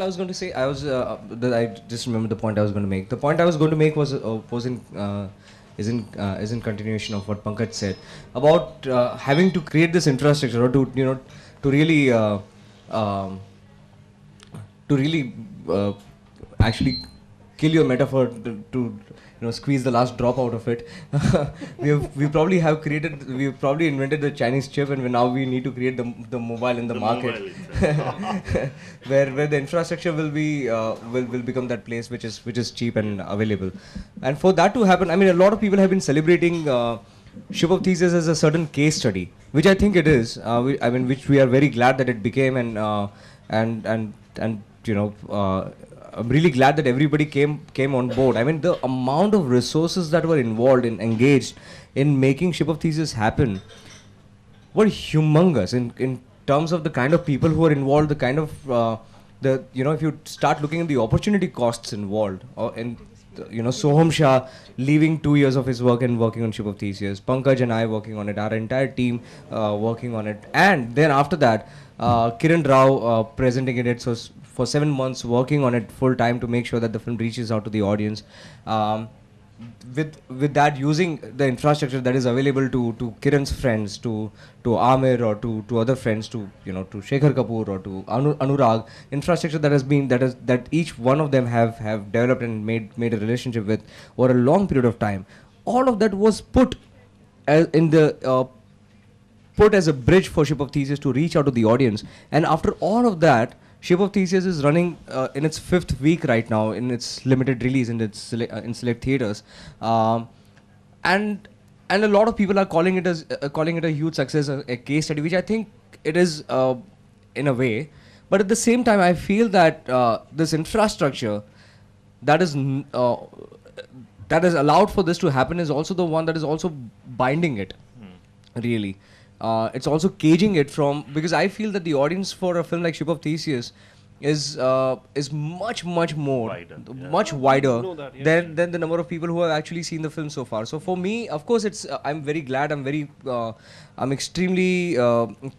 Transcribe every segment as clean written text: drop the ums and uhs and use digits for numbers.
I was going to say, I just remember the point I was going to make. The point I was going to make is in continuation of what Pankaj said about having to create this infrastructure, or to really um, to really actually kill your metaphor to squeeze the last drop out of it. We probably invented the Chinese chip, and now we need to create the mobile in the market, where the infrastructure will become that place which is cheap and available. And for that to happen, I mean, a lot of people have been celebrating Ship of Theseus as a certain case study, which I think it is. Which we are very glad that it became, and I'm really glad that everybody came on board. I mean, the amount of resources that were involved in engaged in making Ship of Theseus happen were humongous in terms of the kind of people who were involved, the kind of if you start looking at the opportunity costs involved, Soham Shah leaving 2 years of his work and working on Ship of Theseus, Pankaj and I working on it, our entire team working on it, and then after that, Kiran Rao presenting it for 7 months, working on it full time to make sure that the film reaches out to the audience. With that, using the infrastructure that is available to Kiran's friends, to Amir, or to other friends, to Shekhar Kapoor or to Anurag, infrastructure that each one of them have developed and made a relationship with over a long period of time. All of that was put as a bridge for Ship of Theseus to reach out to the audience. And after all of that, Ship of Theseus is running in its 5th week right now in its limited release in select theaters, and a lot of people are calling it a huge success, a case study, which I think it is in a way. But at the same time, I feel that this infrastructure that is allowed for this to happen is also the one that is also binding it, really. It's also caging it because I feel that the audience for a film like Ship of Theseus is much more Wider, much wider than the number of people who have actually seen the film so far. So for me, of course, I'm very glad, I'm extremely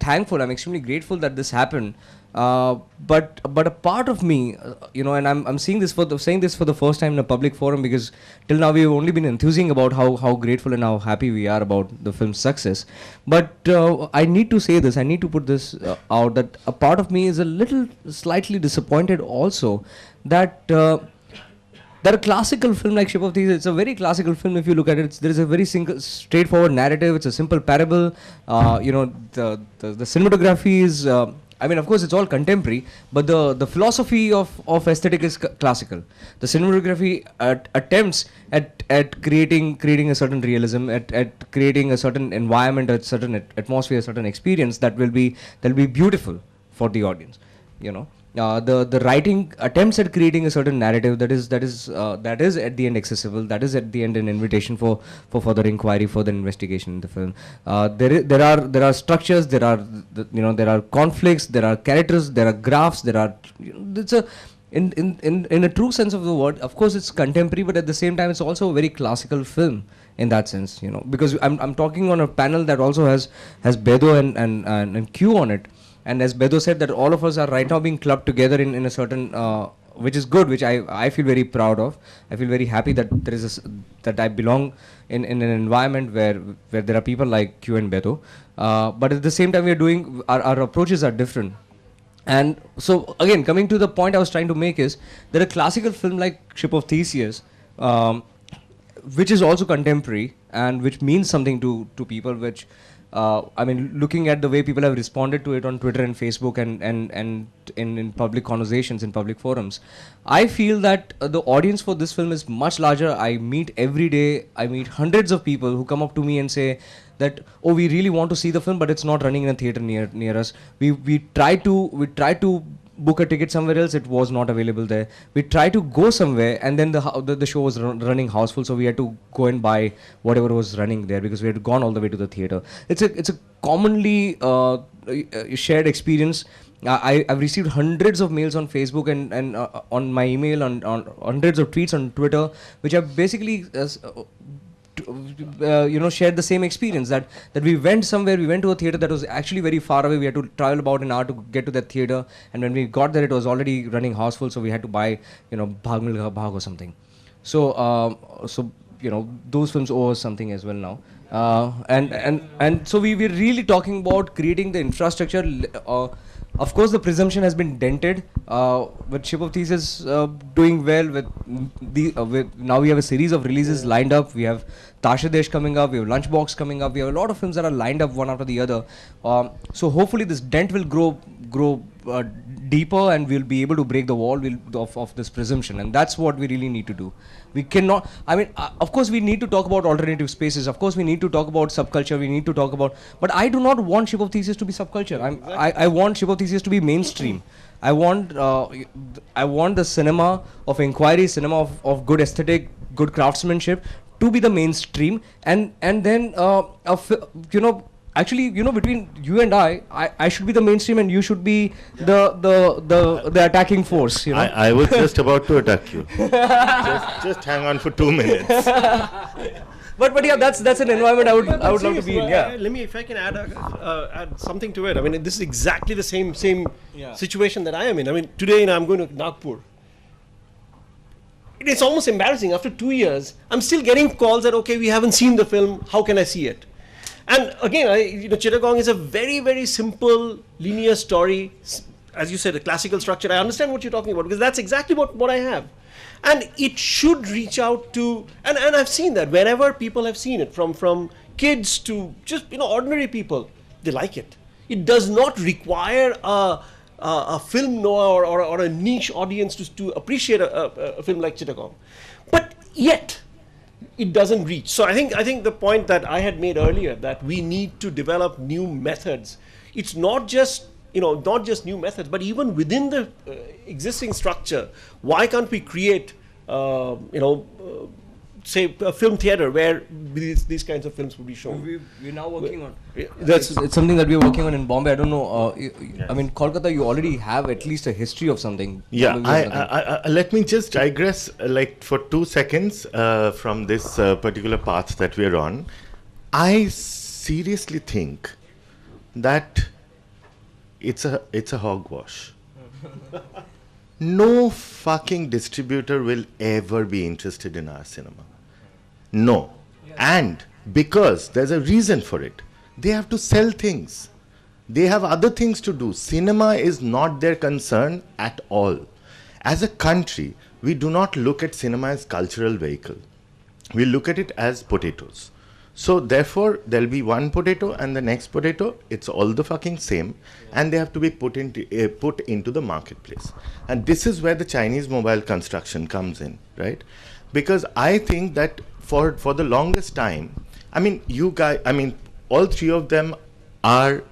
thankful, I'm extremely grateful that this happened. But a part of me, and I'm saying this for the first time in a public forum, because till now we've only been enthusing about how grateful and how happy we are about the film's success. But I need to say this, I need to put this out, that a part of me is a little slightly disappointed also that a classical film like Ship of Thieves, it's a very classical film if you look at it. There is a very straightforward narrative. It's a simple parable. The cinematography is. Of course, it's all contemporary, but the philosophy of aesthetic is classical. The cinematography attempts at creating a certain realism, at creating a certain environment, a certain atmosphere, a certain experience that will be beautiful for the audience. The writing attempts at creating a certain narrative that is at the end accessible, that is at the end an invitation for further inquiry, further investigation in the film. There are structures, there are conflicts, there are characters, there are graphs, in a true sense of the word. Of course, it's contemporary, but at the same time, it's also a very classical film in that sense. Because I'm talking on a panel that also has Bedo and Q on it. And as Bedo said, that all of us are right now being clubbed together in a certain, which is good, which I feel very proud of. I feel very happy that that I belong in an environment where there are people like Q and Bedo. But at the same time, our approaches are different. And so again, coming to the point I was trying to make is that a classical film like Ship of Theseus, which is also contemporary and which means something to people, which looking at the way people have responded to it on Twitter and Facebook and in public conversations, in public forums, I feel that the audience for this film is much larger. I meet every day, I meet hundreds of people who come up to me and say that, oh, we really want to see the film, but it's not running in a theater near us. We tried to book a ticket somewhere else, it was not available there. We tried to go somewhere, and then the show was running houseful, so we had to go and buy whatever was running there because we had gone all the way to the theater. It's a commonly shared experience. I've received hundreds of mails on Facebook and on my email, on hundreds of tweets on Twitter, which have basically shared the same experience that we went somewhere, we went to a theater that was actually very far away. We had to travel about an hour to get to that theater, and when we got there, it was already running houseful, so we had to buy, Bhag Milkha Bhag or something. So those films owe us something as well now. And so we're really talking about creating the infrastructure. Of course, the presumption has been dented. With Ship of Theseus doing well, with now we have a series of releases lined up. We have Tashadesh coming up. We have Lunchbox coming up. We have a lot of films that are lined up one after the other. So hopefully this dent will grow deeper, and we'll be able to break the wall of this presumption. And that's what we really need to do. We cannot, of course we need to talk about alternative spaces. Of course we need to talk about subculture. We need to talk about, but I do not want Ship of Theseus to be subculture. I want Ship of Theseus to be mainstream. I want the cinema of inquiry, cinema of good aesthetic, good craftsmanship to be the mainstream, and then actually, between you and I should be the mainstream, and you should be the attacking force. I was just about to attack you. just hang on for 2 minutes. But yeah, that's an environment I would love to be in. Yeah. Let me, if I can add something to it. I mean, this is exactly the same situation that I am in. I mean, today I'm going to Nagpur. It's almost embarrassing. After 2 years, I'm still getting calls that, okay, we haven't seen the film. How can I see it? And again, Chittagong is a very, very simple, linear story. As you said, a classical structure. I understand what you're talking about, because that's exactly what I have. And it should reach out to, and I've seen that wherever people have seen it, from kids to just ordinary people, they like it. It does not require a film noir or a niche audience to appreciate a film like Chittagong. But yet, it doesn't reach. So I think the point that I had made earlier, that we need to develop new methods. It's not just new methods, but even within the existing structure, why can't we create say a film theater where these kinds of films will be shown? We're now working on. It's something that we're working on in Bombay. I don't know. Yes. I mean, Kolkata, you already have at least a history of something. Yeah, I let me just digress for 2 seconds from this particular path that we're on. I seriously think that it's a hogwash. No fucking distributor will ever be interested in our cinema. No. Yes. And because there's a reason for it. They have to sell things. They have other things to do. Cinema is not their concern at all. As a country, we do not look at cinema as cultural vehicle. We look at it as potatoes. So therefore, there'll be one potato and the next potato, it's all the fucking same, and they have to be put into the marketplace. And this is where the Chinese mobile construction comes in, right? Because I think that for the longest time, I mean, you guys, all three of them are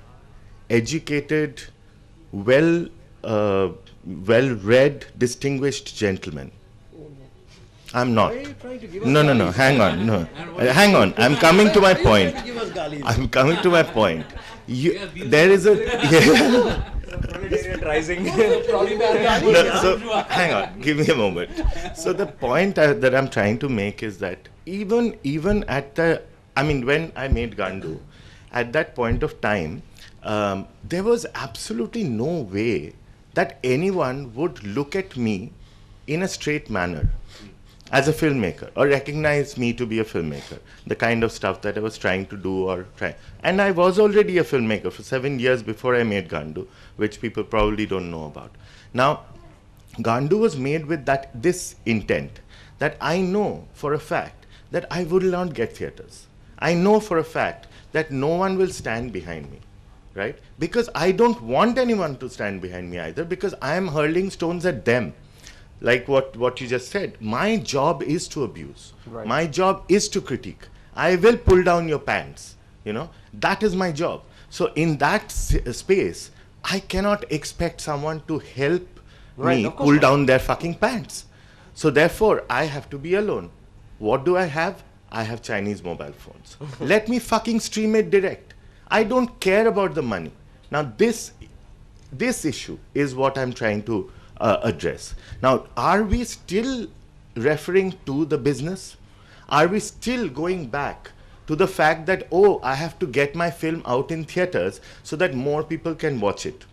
educated, well-read, distinguished gentlemen. I'm not. No. Hang on. No. Hang on. I'm coming to my point. I'm coming to my point. There is a. Rising. So hang on. Give me a moment. So the point that I'm trying to make is that even at when I made Gandu, at that point of time, there was absolutely no way that anyone would look at me in a straight manner as a filmmaker, or recognize me to be a filmmaker, the kind of stuff that I was trying to do and I was already a filmmaker for 7 years before I made Gandu, which people probably don't know about. Now, Gandu was made with this intent, that I know for a fact that I will not get theaters. I know for a fact that no one will stand behind me, right? Because I don't want anyone to stand behind me either, because I am hurling stones at them. Like what you just said, my job is to abuse. Right. My job is to critique. I will pull down your pants. That is my job. So in that space, I cannot expect someone to help me pull down their fucking pants. So therefore, I have to be alone. What do I have? I have Chinese mobile phones. Let me fucking stream it direct. I don't care about the money. Now this issue is what I'm trying to address. Now, are we still referring to the business? Are we still going back to the fact that, oh, I have to get my film out in theaters so that more people can watch it?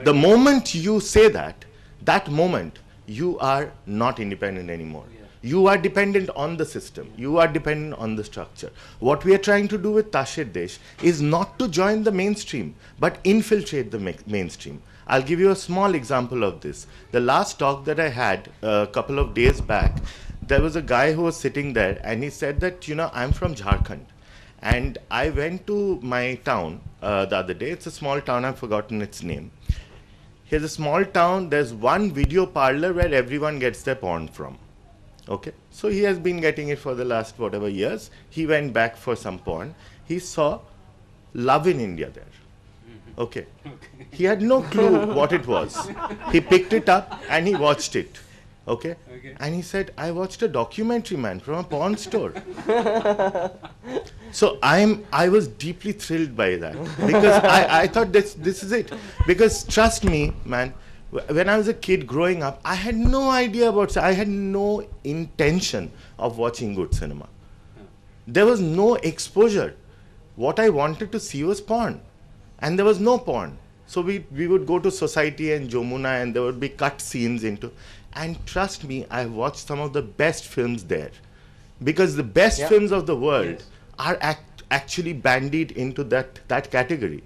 The moment you say that, that moment, you are not independent anymore. You are dependent on the system. You are dependent on the structure. What we are trying to do with Tasher Desh is not to join the mainstream, but infiltrate the mainstream. I'll give you a small example of this. The last talk that I had a couple of days back, there was a guy who was sitting there and he said that, you know, I'm from Jharkhand. And I went to my town the other day. It's a small town, I've forgotten its name. Here's a small town, there's one video parlor where everyone gets their porn from. Okay, so he has been getting it for the last whatever years. He went back for some porn. He saw Love in India there. Okay. He had no clue what it was. He picked it up and he watched it. Okay. And he said, I watched a documentary, man, from a porn store. So I was deeply thrilled by that because I thought this is it. Because trust me, man, when I was a kid growing up, I had no idea about, I had no intention of watching good cinema. There was no exposure. What I wanted to see was porn. And there was no porn. So we would go to Society and Jomuna and there would be cut scenes into, and trust me, I watched some of the best films there. Because the best films of the world are actually bandied into that category.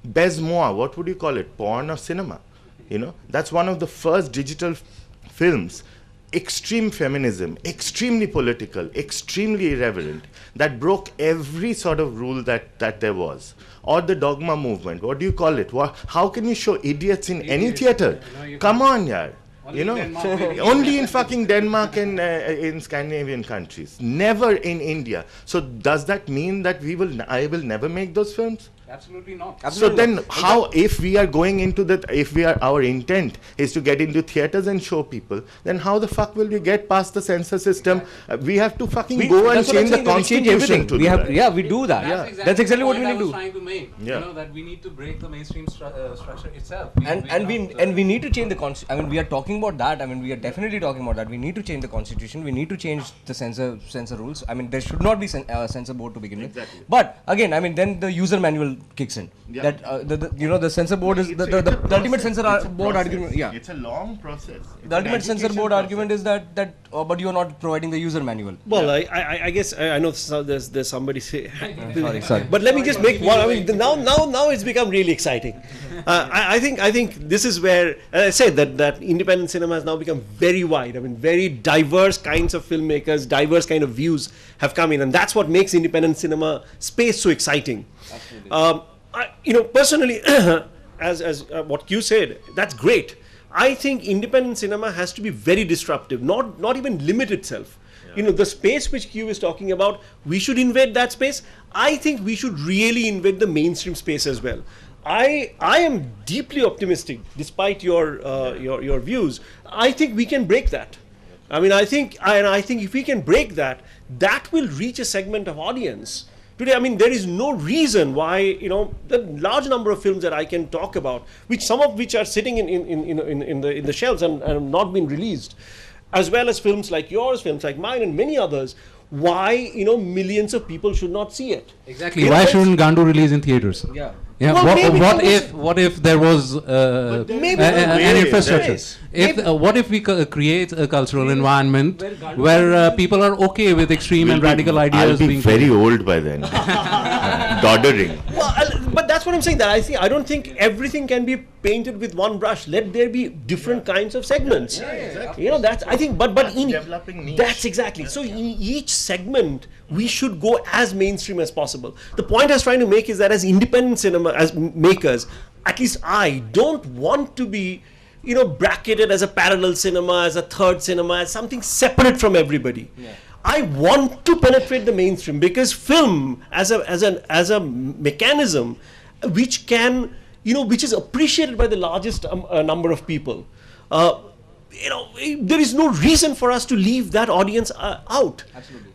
Besmoa, what would you call it? Porn or cinema? You know, that's one of the first digital films, extreme feminism, extremely political, extremely irreverent, that broke every sort of rule that there was. Or the dogma movement, what do you call it? How can you show idiots in any theater? Come on, yaar. You know, only in fucking Denmark and in Scandinavian countries, never in India. So does that mean that I will never make those films? Absolutely not. So then how, if we are going into our intent is to get into theaters and show people, then how the fuck will we get past the censor system? We have to fucking go and change the constitution to do that. Yeah, we do that. That's exactly what we need to do. Trying to make. Yeah. You know, that we need to break the mainstream structure itself. And we need to change the constitution. I mean, we are talking about that. I mean, we are definitely talking about that. We need to change the constitution. We need to change the censor rules. I mean, there should not be censor board to begin with. Exactly. But again, I mean, then the user manual kicks in. Yeah. That the censor board is the ultimate censor board argument. Yeah. It's a long process. The ultimate censor board argument is that but you are not providing the user manual. Well, I guess I know there's somebody say. Sorry. But let me just make one. I mean, now it's become really exciting. I think this is where, as I said, that independent cinema has now become very wide. I mean, very diverse kinds of filmmakers, diverse kind of views have come in, and that's what makes independent cinema space so exciting. Personally, as what you said, that's great. I think independent cinema has to be very disruptive, not even limit itself. You know, the space which Q is talking about, we should invade that space. I think we should really invade the mainstream space as well. I am deeply optimistic, despite your views. I think we can break that. I mean, I think if we can break that, that will reach a segment of audience. Today, I mean, there is no reason why, the large number of films that I can talk about, some of which are sitting in the shelves and have not been released, as well as films like yours, films like mine, and many others. Why, millions of people should not see it? Exactly. Why shouldn't Gandu release in theaters? Yeah. Yeah. Well, what if there was an infrastructure? What if we create a cultural environment where people are okay with extreme and radical ideas? I'll be being very old by then, doddering. Well, but that's what I'm saying. That I don't think everything can be painted with one brush. Let there be different kinds of segments. Yeah, exactly. That's, I think. But in developing niche. that's exactly. So in each segment, we should go as mainstream as possible. The point I was trying to make is that as independent cinema, as makers, at least I don't want to be, bracketed as a parallel cinema, as a third cinema, as something separate from everybody. Yeah. I want to penetrate the mainstream because film as a mechanism which can, which is appreciated by the largest number of people. There is no reason for us to leave that audience out. Absolutely.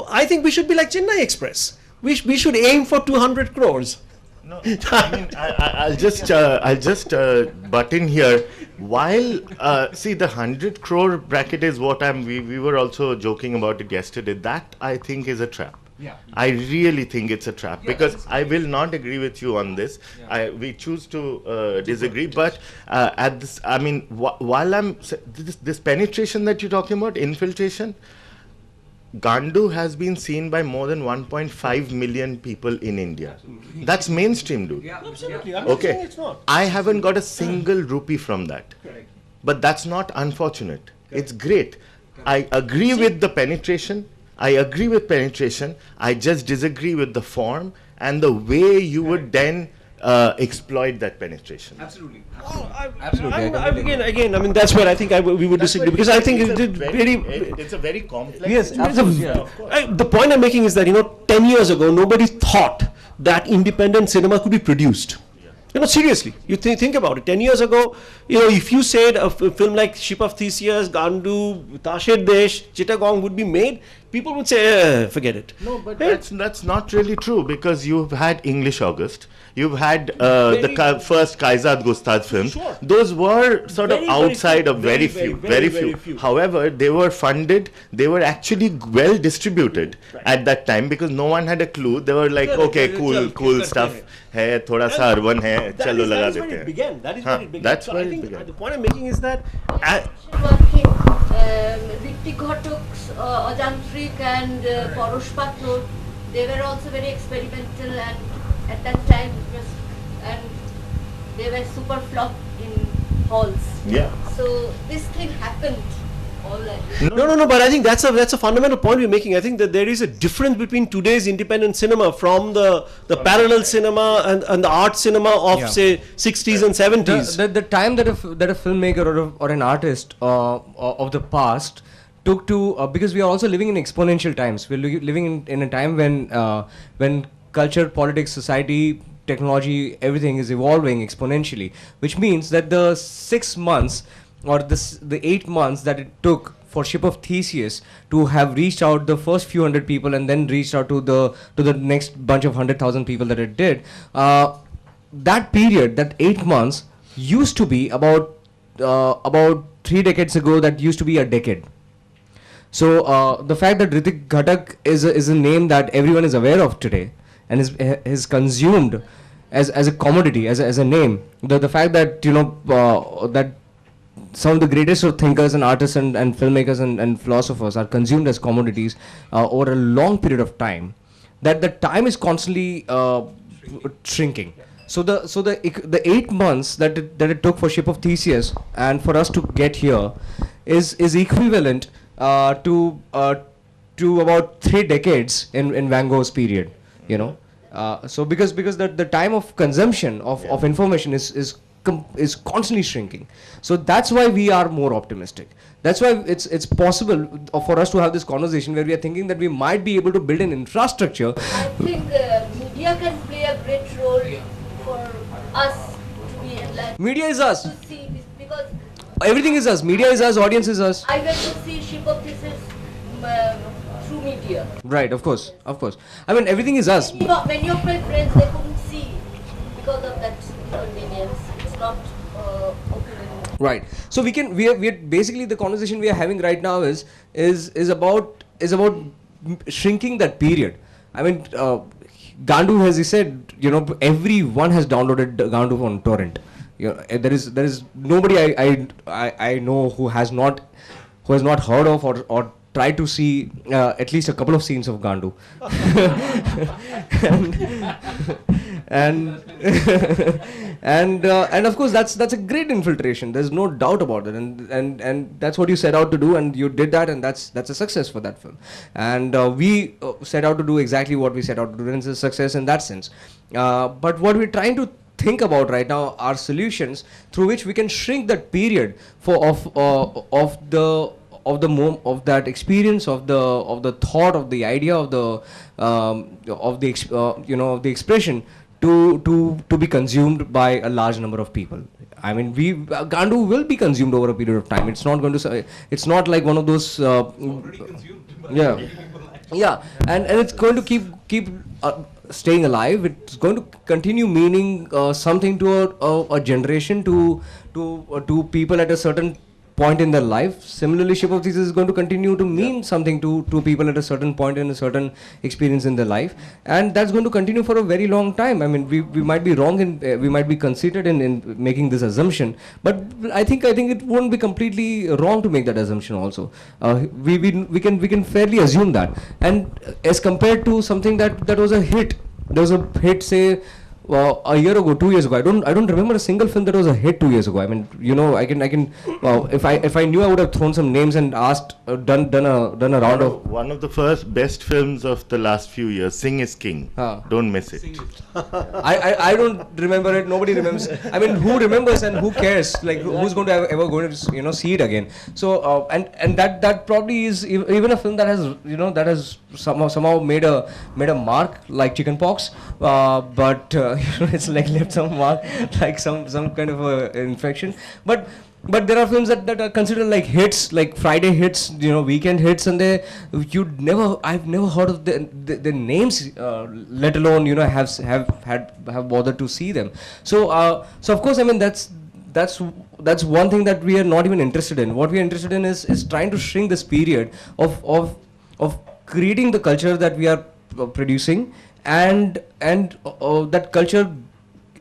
I think we should be like Chennai Express. We should aim for 200 crores. No, I mean, I'll just butt in here. While see, the 100 crore bracket is what we were also joking about it yesterday. That I think is a trap. Yeah. I really think it's a trap because I will not agree with you on this. We choose to disagree, but at this, I mean, while this penetration that you're talking about, infiltration, Gandu has been seen by more than 1.5 million people in India. That's mainstream, dude. Absolutely. I'm not saying Okay, it's not. I haven't got a single rupee from that. But that's not unfortunate. It's great. I agree with the penetration. I agree with penetration. I just disagree with the form and the way you would then exploit that penetration. Absolutely. Absolutely. Again, I mean, that's where I think we would disagree because I think It's a very complex. Yes, thing. absolutely. The point I'm making is that 10 years ago nobody thought that independent cinema could be produced. Seriously, you think about it. 10 years ago, if you said a film like Ship of Theseus, Gandu, Tasher Desh, Chittagong would be made, people would say, forget it. No, but that's not really true because you've had English August. You've had the first Kaizad Gustad films. Sure. Those were sort of Very outside few. of very few. However, they were funded. They were actually well distributed at that time because no one had a clue. They were like, okay, cool stuff. है थोड़ा सा urban है चलो लगा देते हैं That is where it began. That's So where I it think began. the point I'm making is that Ritik Ghatak's Ajantrik and Porosh Pator, they were also very experimental and at that time it was, and they were super flop in halls. Yeah. So this thing happened all that. No, but I think that's a fundamental point we're making. I think that there is a difference between today's independent cinema from the parallel cinema and the art cinema of say 60s and 70s. The time that a filmmaker or an artist of the past took to because we are also living in exponential times. We're living in a time when culture, politics, society, technology, everything is evolving exponentially, which means that the 6 months or the 8 months that it took for Ship of Theseus to have reached out the first few hundred people and then reached out to the next bunch of 100,000 people that it did, that period, that 8 months, used to be about 3 decades ago. That used to be a decade. So the fact that Ritik Ghatak is a name that everyone is aware of today and is consumed as a commodity, as a name. The fact that that some of the greatest of thinkers and artists and filmmakers and philosophers are consumed as commodities over a long period of time, that the time is constantly shrinking. So the 8 months that it took for Ship of Theseus and for us to get here is equivalent to about 3 decades in Van Gogh's period. So because the time of consumption of information is constantly shrinking. So that's why we are more optimistic. That's why it's possible for us to have this conversation where we are thinking that we might be able to build an infrastructure. I think media can play a great role for us to be enlightened. Media is us. To see this because Everything is us. Media is us. Audience is us. I went to see Ship of Theseus through media. Right. Of course. I mean, everything is us. Many of my friends, they couldn't see because of that inconvenience. It's not open anymore. Right. So we are basically, the conversation we are having right now is about shrinking that period. I mean, Gandu, as he said, everyone has downloaded Gandu on torrent. There is nobody I know who has not heard of or tried to see at least a couple of scenes of Gandu. and of course that's a great infiltration. There's no doubt about it, and that's what you set out to do, and you did that, and that's a success for that film. And we set out to do exactly what we set out to do, and it's a success in that sense. But what we're trying to think about right now are solutions through which we can shrink that period of that experience, of the thought, of the idea, of the expression to be consumed by a large number of people. I mean, Gandu will be consumed over a period of time. It's not going to. It's not like one of those. Already consumed. Yeah, and it's going to keep staying alive. It's going to continue meaning something to a generation, to people at a certain point in their life. Similarly, Ship of Theseus is going to continue to mean something to people at a certain point in a certain experience in their life, and that's going to continue for a very long time. I mean, we might be wrong in we might be conceited in making this assumption, but I think it won't be completely wrong to make that assumption also. We can fairly assume that, and as compared to something that was a hit, there was a hit, say, a year ago, 2 years ago. I don't remember a single film that was a hit 2 years ago. I mean, I can. If I knew, I would have thrown some names and asked, done a round of. One of the first best films of the last few years, Sing is King. Don't miss it. I don't remember it. Nobody remembers. I mean, who remembers and who cares? Like, who's going to ever going to see it again? So and that probably is even a film that has somehow made a mark like Chickenpox, but it's like left some mark like some kind of a infection. But there are films that are considered like hits, like Friday hits, weekend hits, and I've never heard of the names, let alone have bothered to see them. So of course, I mean, that's one thing that we are not even interested in. What we are interested in is trying to shrink this period of creating the culture that we are producing, and that culture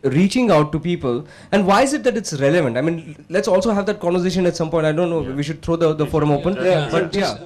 reaching out to people. And why is it that it's relevant? I mean, let's also have that conversation at some point. I don't know, we should throw the forum open. Yeah. But yeah.